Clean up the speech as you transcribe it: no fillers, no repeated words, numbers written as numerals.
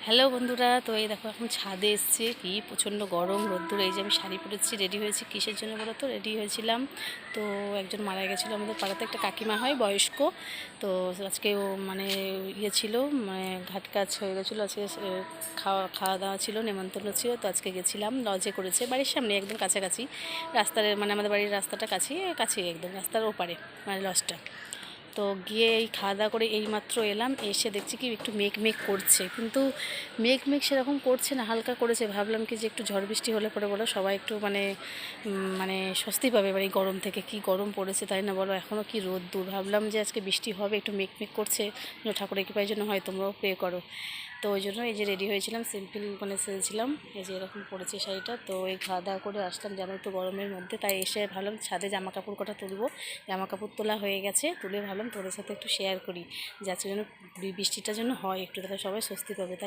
Hello বন্ধুরা, তো এই দেখো এখন ছাদে এসছে, কি প্রচণ্ড গরম রোদ্দুর। এই যে আমি শাড়ি পরেছি, রেডি হয়েছি কিসের জন্য বলো তো? রেডি হয়েছিলাম, তো একজন মারা গেছিলো আমাদের পাড়াতে, একটা কাকিমা হয় বয়স্ক। তো আজকে ও মানে ইয়ে ছিল, মানে ঘাট কাজ হয়ে গেছিলো আজকে, খাওয়া খাওয়া দাওয়া ছিল, নেমন্তন্ন ছিল। তো আজকে গেছিলাম, লজে করেছে বাড়ির সামনে একদম কাছাকাছি, রাস্তার মানে আমাদের বাড়ির রাস্তাটা কাছেই একদম রাস্তার ওপারে মানে লজটা। তো গিয়ে এই খাওয়া দাওয়া করে এইমাত্র এলাম, এসে দেখছি কি একটু মেঘ করছে, কিন্তু মেঘ সেরকম করছে না, হালকা করেছে। ভাবলাম কি যে একটু ঝড় বৃষ্টি হলে পরে বলো সবাই একটু মানে স্বস্তি পাবে এবার এই গরম থেকে। কি গরম পড়েছে তাই না বলো, এখনও কি রোদ্দুর। ভাবলাম যে আজকে বৃষ্টি হবে, একটু মেঘ করছে, ঠাকুরের কৃপার জন্য হয় তোমরাও প্রে করো। তো ওই জন্য এই যে রেডি হয়েছিলাম, সিম্পল মানে সেরেছিলাম, এই যে এরকম পরেছি শাড়িটা। তো এই খাওয়া দাওয়া করে আসলাম যেন একটু গরমের মধ্যে, তাই এসে ভাবলাম ছাদে জামা কাপড় কটা তুলবো। জামা কাপড় তোলা হয়ে গেছে, তুলে ভাবলাম তোদের সাথে একটু শেয়ার করি, যাচ্ছে যেন বৃষ্টিটা যেন হয় একটু, তাহলে সবাই স্বস্তি পাবে, তাই